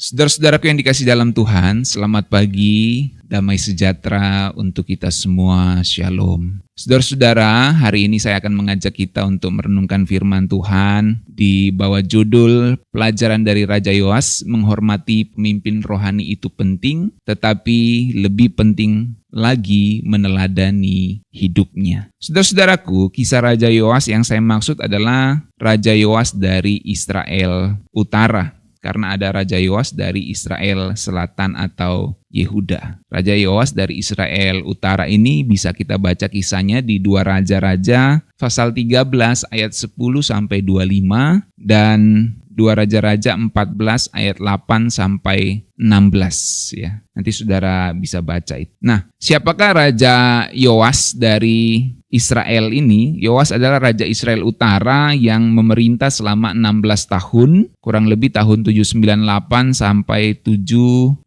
Saudara-saudaraku yang dikasih dalam Tuhan, selamat pagi, damai sejahtera untuk kita semua, shalom. Saudara-saudara, hari ini saya akan mengajak kita untuk merenungkan firman Tuhan di bawah judul Pelajaran dari Raja Yoas, menghormati pemimpin rohani itu penting, tetapi lebih penting lagi meneladani hidupnya. Saudara-saudaraku, kisah Raja Yoas yang saya maksud adalah Raja Yoas dari Israel Utara. Karena ada Raja Yoas dari Israel Selatan atau Yehuda. Raja Yoas dari Israel Utara ini bisa kita baca kisahnya di 2 Raja-Raja pasal 13 ayat 10 sampai 25 dan 2 Raja-Raja 14 ayat 8 sampai 16 ya. Nanti saudara bisa baca itu. Nah, siapakah Raja Yoas dari Israel ini? Yoas adalah Raja Israel Utara yang memerintah selama 16 tahun, kurang lebih tahun 798 sampai 782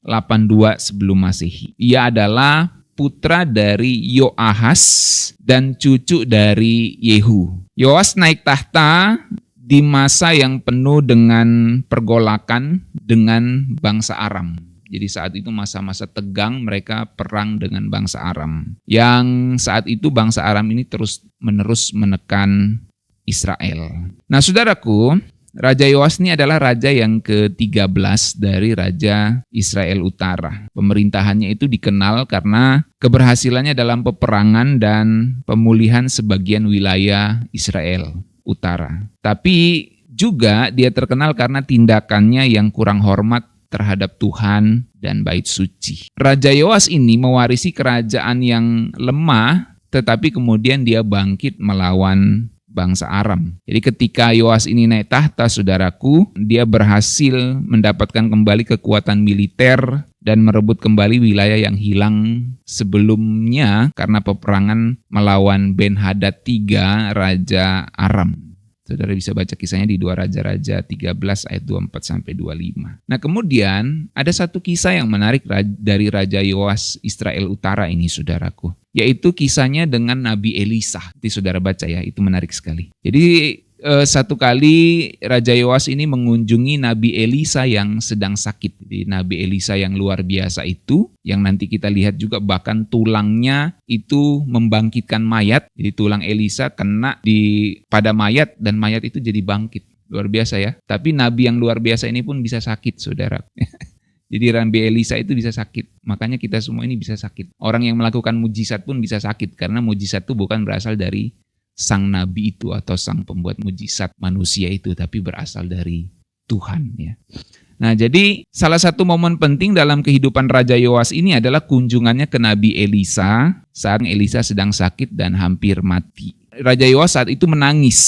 sebelum Masehi. Ia adalah putra dari Yoahas dan cucu dari Yehu. Yoas naik tahta di masa yang penuh dengan pergolakan dengan bangsa Aram. Jadi saat itu masa-masa tegang, mereka perang dengan bangsa Aram. Yang saat itu bangsa Aram ini terus-menerus menekan Israel. Nah saudaraku, Raja Yoas ini adalah raja yang ke-13 dari Raja Israel Utara. Pemerintahannya itu dikenal karena keberhasilannya dalam peperangan dan pemulihan sebagian wilayah Israel Utara. Tapi juga dia terkenal karena tindakannya yang kurang hormat terhadap Tuhan dan bait suci. Raja Yoas ini mewarisi kerajaan yang lemah, tetapi kemudian dia bangkit melawan bangsa Aram. Jadi ketika Yoas ini naik tahta, saudaraku, dia berhasil mendapatkan kembali kekuatan militer dan merebut kembali wilayah yang hilang sebelumnya karena peperangan melawan Ben-Hadad III, Raja Aram. Saudara bisa baca kisahnya di 2 Raja-Raja 13 ayat 24 sampai 25. Nah, kemudian ada satu kisah yang menarik dari Raja Yoas Israel Utara ini, saudaraku, yaitu kisahnya dengan Nabi Elisa. Nanti saudara baca ya, itu menarik sekali. Jadi satu kali Raja Yoas ini mengunjungi Nabi Elisa yang sedang sakit. Jadi Nabi Elisa yang luar biasa itu, yang nanti kita lihat juga bahkan tulangnya itu membangkitkan mayat. Jadi tulang Elisa kena pada mayat dan mayat itu jadi bangkit. Luar biasa ya. Tapi Nabi yang luar biasa ini pun bisa sakit, saudara. Jadi Nabi Elisa itu bisa sakit. Makanya kita semua ini bisa sakit. Orang yang melakukan mujizat pun bisa sakit. Karena mujizat itu bukan berasal dari sang nabi itu atau sang pembuat mujizat manusia itu, tapi berasal dari Tuhan ya. Nah, jadi salah satu momen penting dalam kehidupan Raja Yoas ini adalah kunjungannya ke Nabi Elisa saat Elisa sedang sakit dan hampir mati. Raja Yoas saat itu menangis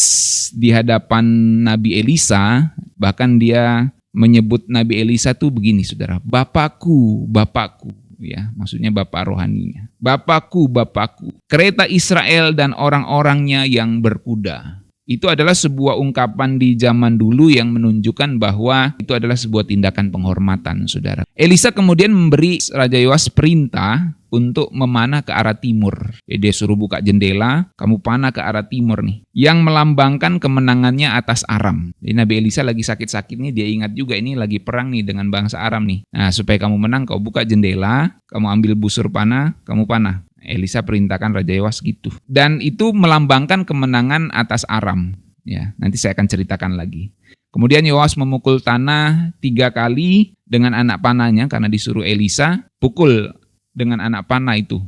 di hadapan Nabi Elisa, bahkan dia menyebut Nabi Elisa tuh begini, saudara, Bapakku, Bapakku. Ya, maksudnya bapak rohaninya. Bapakku, Bapakku, kereta Israel dan orang-orangnya yang berkuda. Itu adalah sebuah ungkapan di zaman dulu yang menunjukkan bahwa itu adalah sebuah tindakan penghormatan, saudara. Elisa kemudian memberi Raja Yoas perintah untuk memanah ke arah timur. Dia suruh buka jendela, kamu panah ke arah timur nih. Yang melambangkan kemenangannya atas Aram. Jadi Nabi Elisa lagi sakit-sakit nih, dia ingat juga ini lagi perang nih dengan bangsa Aram nih. Nah, supaya kamu menang, kau buka jendela, kamu ambil busur panah, kamu panah. Elisa perintahkan Raja Yoas gitu. Dan itu melambangkan kemenangan atas Aram. Ya, nanti saya akan ceritakan lagi. Kemudian Yoas memukul tanah 3 kali dengan anak panahnya karena disuruh Elisa pukul dengan anak panah itu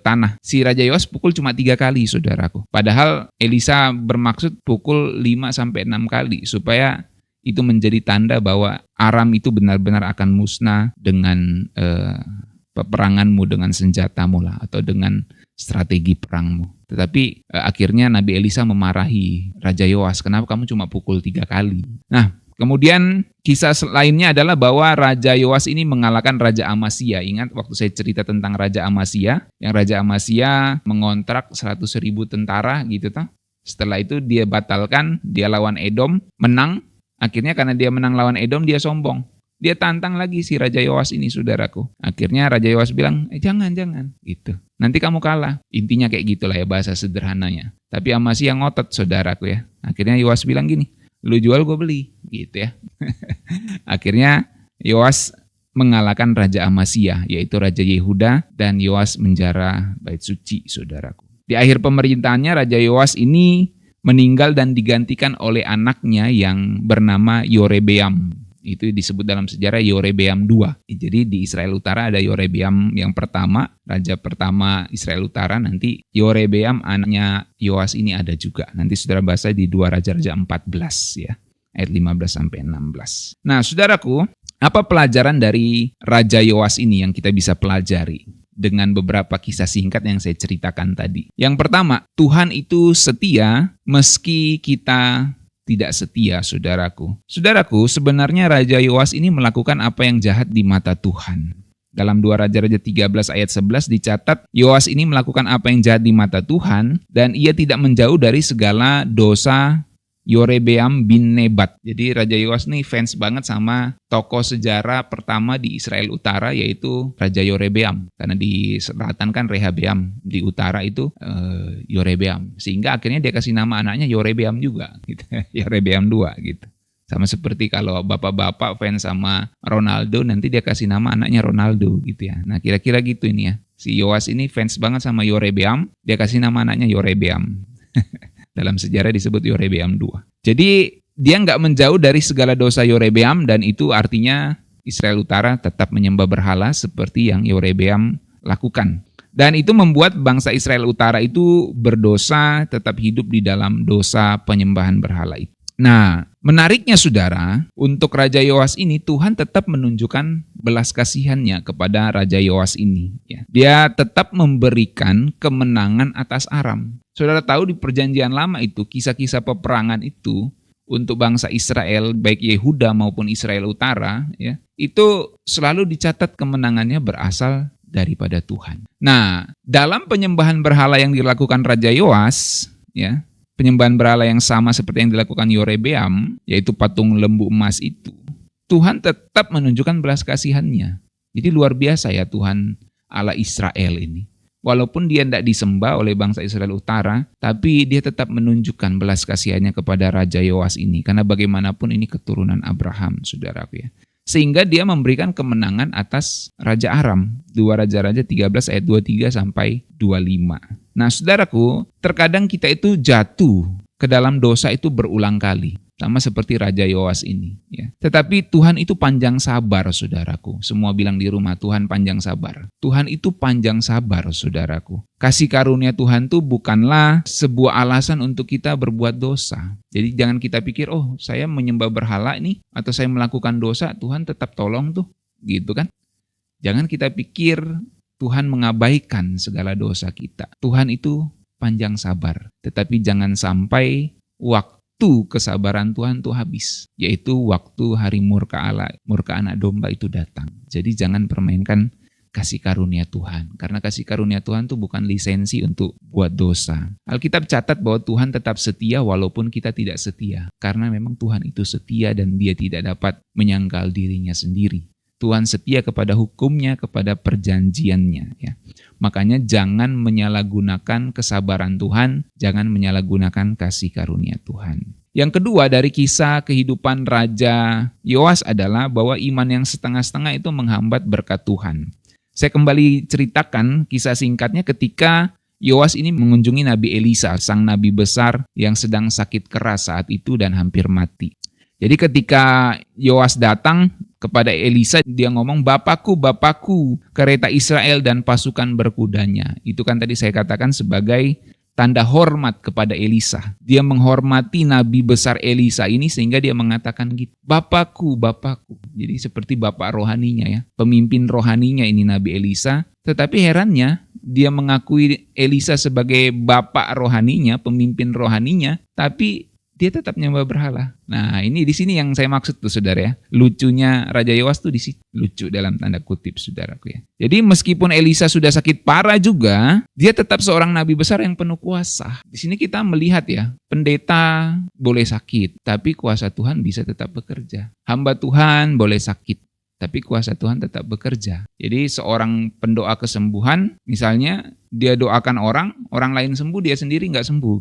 tanah. Si Raja Yoas pukul cuma 3 kali, saudaraku. Padahal Elisa bermaksud pukul 5-6 kali supaya itu menjadi tanda bahwa Aram itu benar-benar akan musnah dengan peperanganmu, dengan senjatamu lah, atau dengan strategi perangmu. Tetapi akhirnya Nabi Elisa memarahi Raja Yoas, kenapa kamu cuma pukul 3 kali? Nah, kemudian kisah lainnya adalah bahwa Raja Yoas ini mengalahkan Raja Amasya. Ingat waktu saya cerita tentang Raja Amasya, yang Raja Amasya mengontrak 100.000 tentara gitu toh. Setelah itu dia batalkan, dia lawan Edom, menang. Akhirnya karena dia menang lawan Edom, dia sombong. Dia tantang lagi si Raja Yoas ini, saudaraku. Akhirnya Raja Yoas bilang, jangan, gitu. Nanti kamu kalah. Intinya kayak gitulah ya bahasa sederhananya. Tapi Amasya ngotot, saudaraku ya. Akhirnya Yoas bilang gini, lu jual gue beli, gitu ya. Akhirnya Yoas mengalahkan Raja Amasya, yaitu Raja Yehuda, dan Yoas menjara Bait Suci, saudaraku. Di akhir pemerintahannya, Raja Yoas ini meninggal dan digantikan oleh anaknya yang bernama Yorebeam. Itu disebut dalam sejarah Yorebeam II. Jadi di Israel Utara ada Yorebeam yang pertama, raja pertama Israel Utara. Nanti Yorebeam anaknya Yoas ini ada juga. Nanti saudara baca di 2 Raja-Raja 14 ya, ayat 15-16. Nah, saudaraku, apa pelajaran dari Raja Yoas ini yang kita bisa pelajari dengan beberapa kisah singkat yang saya ceritakan tadi? Yang pertama, Tuhan itu setia meski kita tidak setia, saudaraku. Saudaraku, sebenarnya Raja Yoas ini melakukan apa yang jahat di mata Tuhan. Dalam 2 Raja-Raja 13 ayat 11 dicatat, Yoas ini melakukan apa yang jahat di mata Tuhan dan ia tidak menjauh dari segala dosa Yorebeam bin Nebat. Jadi Raja Yoas nih fans banget sama tokoh sejarah pertama di Israel Utara, yaitu Raja Yorebeam. Karena di selatan kan Rehabeam, di utara itu Yorebeam. Sehingga akhirnya dia kasih nama anaknya Yorebeam juga, gitu. Yorebeam II gitu. Sama seperti kalau bapak-bapak fans sama Ronaldo, nanti dia kasih nama anaknya Ronaldo gitu ya. Nah kira-kira gitu ini ya. Si Yoas ini fans banget sama Yorebeam, dia kasih nama anaknya Yorebeam. Dalam sejarah disebut Yorebeam II. Jadi dia nggak menjauh dari segala dosa Yorebeam, dan itu artinya Israel Utara tetap menyembah berhala seperti yang Yorebeam lakukan. Dan itu membuat bangsa Israel Utara itu berdosa, tetap hidup di dalam dosa penyembahan berhala itu. Nah, menariknya saudara, untuk Raja Yoas ini Tuhan tetap menunjukkan belas kasihannya kepada Raja Yoas ini. Ya. Dia tetap memberikan kemenangan atas Aram. Saudara tahu di perjanjian lama itu, kisah-kisah peperangan itu untuk bangsa Israel, baik Yehuda maupun Israel Utara, ya, itu selalu dicatat kemenangannya berasal daripada Tuhan. Nah, dalam penyembahan berhala yang dilakukan Raja Yoas, ya, penyembahan berhala yang sama seperti yang dilakukan Yorebeam, yaitu patung lembu emas itu, Tuhan tetap menunjukkan belas kasihannya. Jadi luar biasa ya Tuhan Allah Israel ini. Walaupun dia tidak disembah oleh bangsa Israel Utara, tapi dia tetap menunjukkan belas kasihannya kepada Raja Yoas ini. Karena bagaimanapun ini keturunan Abraham, saudaraku ya. Sehingga dia memberikan kemenangan atas Raja Aram. 2 Raja-Raja 13 ayat 23 sampai 25. Nah saudaraku, terkadang kita itu jatuh ke dalam dosa itu berulang kali. Sama seperti Raja Yoas ini. Ya. Tetapi Tuhan itu panjang sabar, saudaraku. Semua bilang di rumah, Tuhan panjang sabar. Tuhan itu panjang sabar, saudaraku. Kasih karunia Tuhan itu bukanlah sebuah alasan untuk kita berbuat dosa. Jadi jangan kita pikir, oh saya menyembah berhala nih, atau saya melakukan dosa, Tuhan tetap tolong tuh. Gitu kan. Jangan kita pikir Tuhan mengabaikan segala dosa kita. Tuhan itu panjang sabar. Tetapi jangan sampai waktu kesabaran Tuhan itu habis, yaitu waktu hari murka Allah, murka anak domba itu datang. Jadi jangan permainkan kasih karunia Tuhan, karena kasih karunia Tuhan itu bukan lisensi untuk buat dosa. Alkitab catat bahwa Tuhan tetap setia walaupun kita tidak setia, karena memang Tuhan itu setia dan dia tidak dapat menyangkal dirinya sendiri. Tuhan setia kepada hukumnya, kepada perjanjiannya. Ya. Makanya jangan menyalahgunakan kesabaran Tuhan, jangan menyalahgunakan kasih karunia Tuhan. Yang kedua dari kisah kehidupan Raja Yoas adalah bahwa iman yang setengah-setengah itu menghambat berkat Tuhan. Saya kembali ceritakan kisah singkatnya ketika Yoas ini mengunjungi Nabi Elisa, sang nabi besar yang sedang sakit keras saat itu dan hampir mati. Jadi ketika Yoas datang kepada Elisa, dia ngomong, Bapakku, Bapakku, kereta Israel dan pasukan berkudanya. Itu kan tadi saya katakan sebagai tanda hormat kepada Elisa. Dia menghormati Nabi besar Elisa ini sehingga dia mengatakan gitu, Bapakku, Bapakku. Jadi seperti bapak rohaninya ya, pemimpin rohaninya ini Nabi Elisa. Tetapi herannya, dia mengakui Elisa sebagai bapak rohaninya, pemimpin rohaninya, tapi dia tetap menyembah berhala. Nah, ini di sini yang saya maksud tuh saudara ya. Lucunya Raja Yoas tuh di situ. Lucu dalam tanda kutip saudaraku ya. Jadi meskipun Elisa sudah sakit parah juga, dia tetap seorang nabi besar yang penuh kuasa. Di sini kita melihat ya, pendeta boleh sakit, tapi kuasa Tuhan bisa tetap bekerja. Hamba Tuhan boleh sakit, tapi kuasa Tuhan tetap bekerja. Jadi seorang pendoa kesembuhan, misalnya dia doakan orang lain sembuh, dia sendiri nggak sembuh.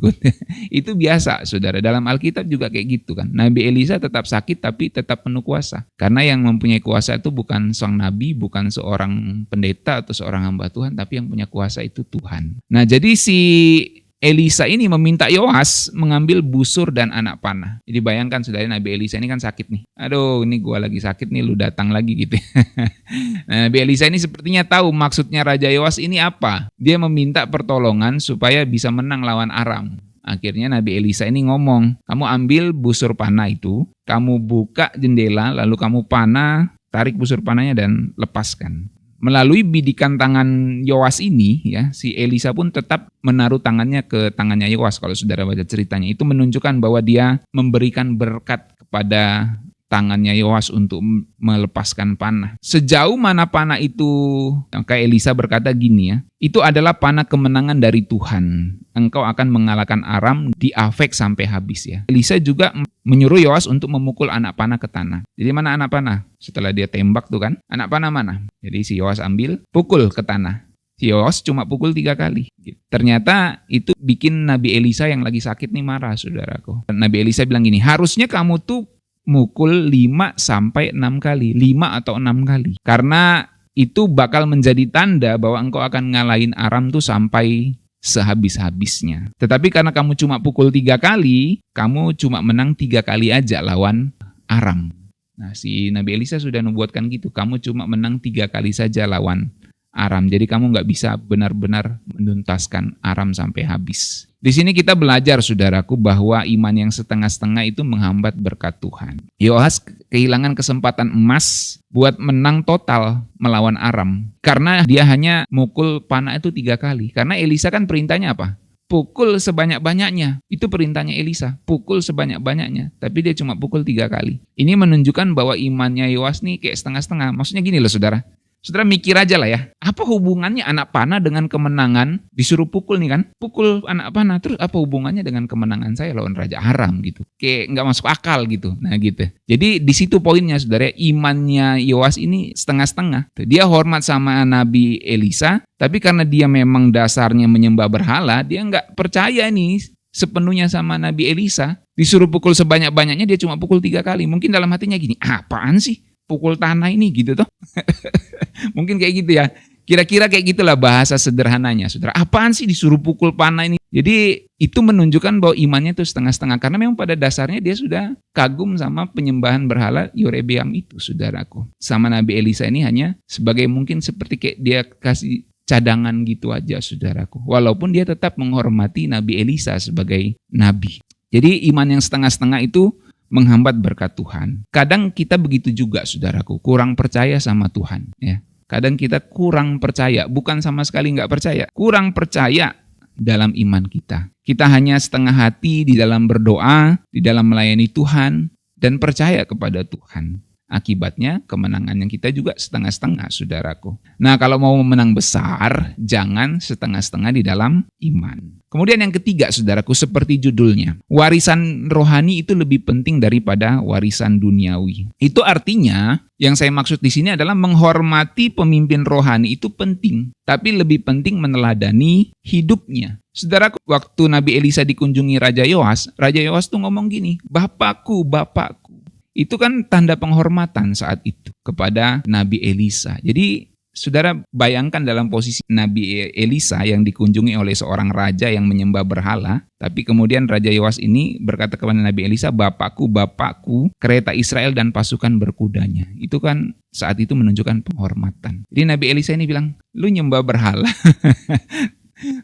Itu biasa, saudara. Dalam Alkitab juga kayak gitu kan. Nabi Elisa tetap sakit tapi tetap penuh kuasa. Karena yang mempunyai kuasa itu bukan seorang nabi, bukan seorang pendeta atau seorang hamba Tuhan, tapi yang punya kuasa itu Tuhan. Nah, jadi si Elisa ini meminta Yoas mengambil busur dan anak panah. Jadi bayangkan saudara, Nabi Elisa ini kan sakit nih. Aduh, ini gua lagi sakit nih, lu datang lagi gitu. Nah, Nabi Elisa ini sepertinya tahu maksudnya Raja Yoas ini apa. Dia meminta pertolongan supaya bisa menang lawan Aram. Akhirnya Nabi Elisa ini ngomong, kamu ambil busur panah itu, kamu buka jendela, lalu kamu panah, tarik busur panahnya dan lepaskan. Melalui bidikan tangan Yoas ini, ya, si Elisa pun tetap menaruh tangannya ke tangannya Yoas. Kalau saudara baca ceritanya, itu menunjukkan bahwa dia memberikan berkat kepada tangannya Yoas untuk melepaskan panah. Sejauh mana panah itu, maka Elisa berkata gini ya, itu adalah panah kemenangan dari Tuhan. Engkau akan mengalahkan Aram di Afek sampai habis ya. Elisa juga menyuruh Yoas untuk memukul anak panah ke tanah. Jadi mana anak panah? Setelah dia tembak tuh kan, anak panah mana? Jadi si Yoas ambil, pukul ke tanah. Si Yoas cuma pukul 3 kali. Ternyata itu bikin Nabi Elisa yang lagi sakit nih marah, saudaraku. Nabi Elisa bilang gini, harusnya kamu tuh mukul 5 sampai 6 kali, 5 atau 6 kali. Karena itu bakal menjadi tanda bahwa engkau akan ngalahin Aram tuh sampai sehabis-habisnya. Tetapi karena kamu cuma pukul 3 kali, kamu cuma menang 3 kali aja lawan Aram. Nah, si Nabi Elisa sudah nubuatkan gitu, kamu cuma menang 3 kali saja lawan Aram. Jadi kamu nggak bisa benar-benar menuntaskan Aram sampai habis. Di sini kita belajar, saudaraku, bahwa iman yang setengah-setengah itu menghambat berkat Tuhan. Yoas kehilangan kesempatan emas buat menang total melawan Aram. Karena dia hanya mukul panah itu 3 kali. Karena Elisa kan perintahnya apa? Pukul sebanyak-banyaknya. Itu perintahnya Elisa. Pukul sebanyak-banyaknya. Tapi dia cuma pukul 3 kali. Ini menunjukkan bahwa imannya Yoas nih kayak setengah-setengah. Maksudnya gini loh, saudara. Saudara mikir aja lah ya, apa hubungannya anak panah dengan kemenangan? Disuruh pukul nih kan, pukul anak panah, terus apa hubungannya dengan kemenangan saya lawan Raja Aram gitu? Kayak nggak masuk akal gitu. Nah gitu. Jadi di situ poinnya, saudara, imannya Yoas ini setengah-setengah. Dia hormat sama Nabi Elisa, tapi karena dia memang dasarnya menyembah berhala, dia nggak percaya nih sepenuhnya sama Nabi Elisa. Disuruh pukul sebanyak-banyaknya, dia cuma pukul 3 kali. Mungkin dalam hatinya gini, apaan sih? Pukul tanah ini gitu toh. Mungkin kayak gitu ya. Kira-kira kayak gitulah bahasa sederhananya, saudara. Apaan sih disuruh pukul panah ini? Jadi itu menunjukkan bahwa imannya itu setengah-setengah. Karena memang pada dasarnya dia sudah kagum sama penyembahan berhala Yorebeam itu, saudaraku. Sama Nabi Elisa ini hanya sebagai mungkin seperti kayak dia kasih cadangan gitu aja, saudaraku. Walaupun dia tetap menghormati Nabi Elisa sebagai nabi. Jadi iman yang setengah-setengah itu menghambat berkat Tuhan. Kadang kita begitu juga, saudaraku, kurang percaya sama Tuhan. Ya, kadang kita kurang percaya, bukan sama sekali nggak percaya, kurang percaya dalam iman kita. Kita hanya setengah hati di dalam berdoa, di dalam melayani Tuhan, dan percaya kepada Tuhan. Akibatnya kemenangan yang kita juga setengah-setengah, saudaraku. Nah, kalau mau menang besar, jangan setengah-setengah di dalam iman. Kemudian yang ketiga, saudaraku, seperti judulnya, warisan rohani itu lebih penting daripada warisan duniawi. Itu artinya, yang saya maksud di sini adalah menghormati pemimpin rohani itu penting, tapi lebih penting meneladani hidupnya. Saudaraku, waktu Nabi Elisa dikunjungi Raja Yoas tuh ngomong gini, Bapakku, Bapakku. Itu kan tanda penghormatan saat itu kepada Nabi Elisa. Jadi saudara bayangkan dalam posisi Nabi Elisa yang dikunjungi oleh seorang raja yang menyembah berhala. Tapi kemudian Raja Yoas ini berkata kepada Nabi Elisa, Bapakku, Bapakku, kereta Israel dan pasukan berkudanya. Itu kan saat itu menunjukkan penghormatan. Jadi Nabi Elisa ini bilang, lu nyembah berhala.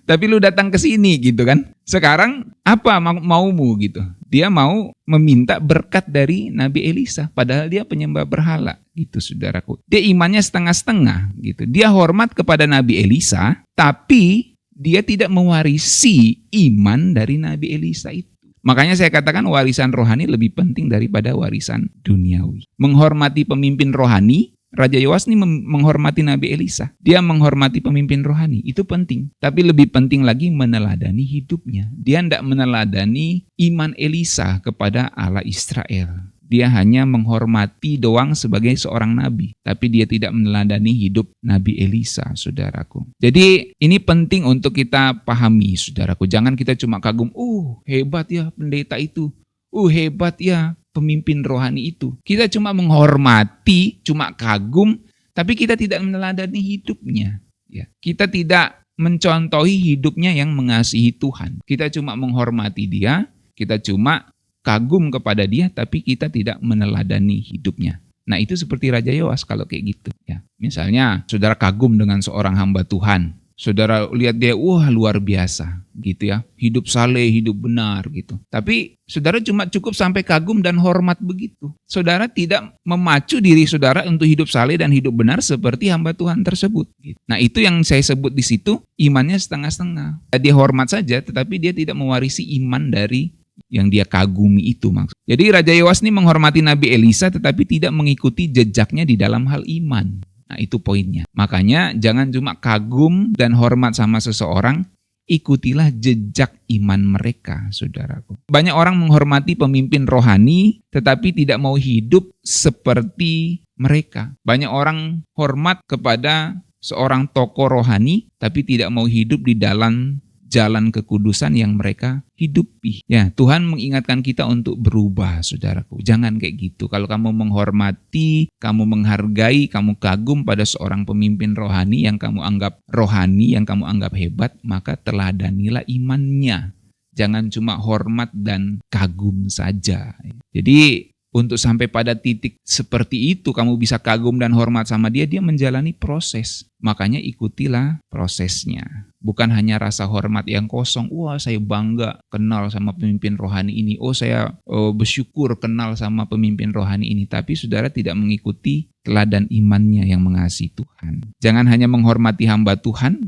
Tapi lu datang ke sini gitu kan. Sekarang apa maumu gitu. Dia mau meminta berkat dari Nabi Elisa. Padahal dia penyembah berhala gitu, saudaraku. Dia imannya setengah-setengah gitu. Dia hormat kepada Nabi Elisa. Tapi dia tidak mewarisi iman dari Nabi Elisa itu. Makanya saya katakan warisan rohani lebih penting daripada warisan duniawi. Menghormati pemimpin rohani. Raja Yoas ini menghormati Nabi Elisa. Dia menghormati pemimpin rohani. Itu penting. Tapi lebih penting lagi meneladani hidupnya. Dia tidak meneladani iman Elisa kepada Allah Israel. Dia hanya menghormati doang sebagai seorang nabi, tapi dia tidak meneladani hidup Nabi Elisa, saudaraku. Jadi ini penting untuk kita pahami, saudaraku. Jangan kita cuma kagum, hebat ya pendeta itu, hebat ya pemimpin rohani itu. Kita cuma menghormati, cuma kagum, tapi kita tidak meneladani hidupnya. Ya. Kita tidak mencontohi hidupnya yang mengasihi Tuhan. Kita cuma menghormati dia, kita cuma kagum kepada dia, tapi kita tidak meneladani hidupnya. Nah itu seperti Raja Yoas kalau kayak gitu. Ya. Misalnya saudara kagum dengan seorang hamba Tuhan. Saudara lihat dia, luar biasa gitu ya. Hidup saleh, hidup benar gitu. Tapi saudara cuma cukup sampai kagum dan hormat begitu. Saudara tidak memacu diri saudara untuk hidup saleh dan hidup benar seperti hamba Tuhan tersebut. Gitu. Nah itu yang saya sebut di situ, imannya setengah-setengah. Dia hormat saja, tetapi dia tidak mewarisi iman dari yang dia kagumi itu maksud. Jadi Raja Yoas ini menghormati Nabi Elisa tetapi tidak mengikuti jejaknya di dalam hal iman. Nah itu poinnya. Makanya jangan cuma kagum dan hormat sama seseorang, ikutilah jejak iman mereka, saudaraku. Banyak orang menghormati pemimpin rohani tetapi tidak mau hidup seperti mereka. Banyak orang hormat kepada seorang tokoh rohani tapi tidak mau hidup di dalam jalan kekudusan yang mereka hidupi. Ya, Tuhan mengingatkan kita untuk berubah, saudaraku. Jangan kayak gitu. Kalau kamu menghormati, kamu menghargai, kamu kagum pada seorang pemimpin rohani yang kamu anggap rohani, yang kamu anggap hebat, maka teladanilah imannya. Jangan cuma hormat dan kagum saja. Jadi, untuk sampai pada titik seperti itu, kamu bisa kagum dan hormat sama dia, dia menjalani proses. Makanya ikutilah prosesnya. Bukan hanya rasa hormat yang kosong, saya bangga kenal sama pemimpin rohani ini, saya bersyukur kenal sama pemimpin rohani ini. Tapi saudara tidak mengikuti teladan imannya yang mengasihi Tuhan. Jangan hanya menghormati hamba Tuhan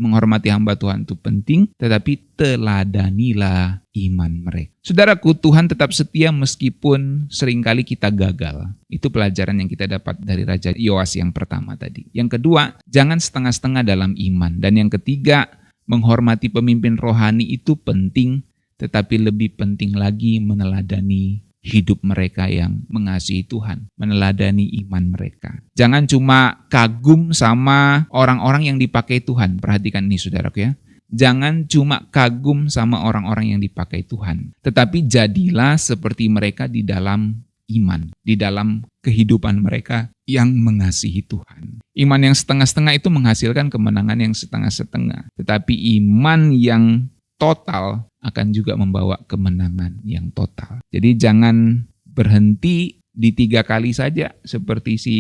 itu penting, tetapi teladanilah iman mereka. Saudaraku, Tuhan tetap setia meskipun seringkali kita gagal. Itu pelajaran yang kita dapat dari Raja Yoas yang pertama tadi. Yang kedua, jangan setengah-setengah dalam iman. Dan yang ketiga, menghormati pemimpin rohani itu penting, tetapi lebih penting lagi meneladani hidup mereka yang mengasihi Tuhan, meneladani iman mereka. Jangan cuma kagum sama orang-orang yang dipakai Tuhan. Perhatikan ini saudaraku ya. Jangan cuma kagum sama orang-orang yang dipakai Tuhan, tetapi jadilah seperti mereka di dalam iman, di dalam kehidupan mereka yang mengasihi Tuhan. Iman yang setengah-setengah itu menghasilkan kemenangan yang setengah-setengah, tetapi iman yang total akan juga membawa kemenangan yang total. Jadi jangan berhenti di 3 kali saja, seperti si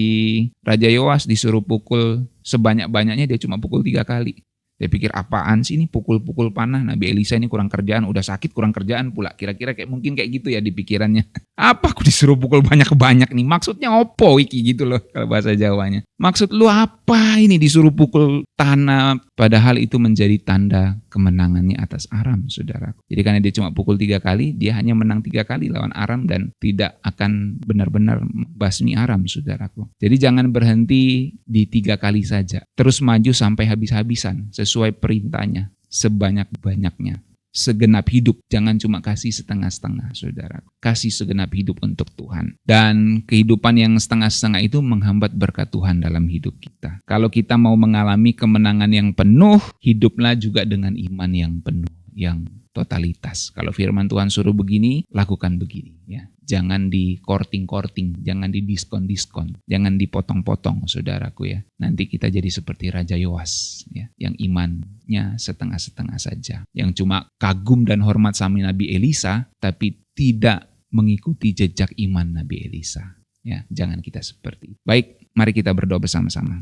Raja Yoas disuruh pukul sebanyak-banyaknya, dia cuma pukul 3 kali. Dia pikir apaan sih ini pukul-pukul panah, Nabi Elisa ini kurang kerjaan, udah sakit kurang kerjaan pula. Kira-kira mungkin kayak gitu ya di pikirannya. Apa aku disuruh pukul banyak-banyak nih? Maksudnya opo iki gitu loh kalau bahasa Jawanya. Maksud lu apa ini disuruh pukul tanah? Padahal itu menjadi tanda kemenangannya atas Aram, saudaraku. Jadi karena dia cuma pukul 3 kali, dia hanya menang 3 kali lawan Aram dan tidak akan benar-benar basmi Aram, saudaraku. Jadi jangan berhenti di 3 kali saja. Terus maju sampai habis-habisan sesuai perintahnya, sebanyak-banyaknya. Segenap hidup, jangan cuma kasih setengah-setengah, saudara. Kasih segenap hidup untuk Tuhan. Dan kehidupan yang setengah-setengah itu menghambat berkat Tuhan dalam hidup kita. Kalau kita mau mengalami kemenangan yang penuh, hiduplah juga dengan iman yang penuh, yang totalitas. Kalau firman Tuhan suruh begini, lakukan begini. Ya. Jangan di korting-korting, jangan di diskon-diskon, jangan dipotong-potong, saudaraku ya. Nanti kita jadi seperti Raja Yoas, ya, yang imannya setengah-setengah saja, yang cuma kagum dan hormat sama Nabi Elisa, tapi tidak mengikuti jejak iman Nabi Elisa. Ya, jangan kita seperti itu. Baik, mari kita berdoa bersama-sama.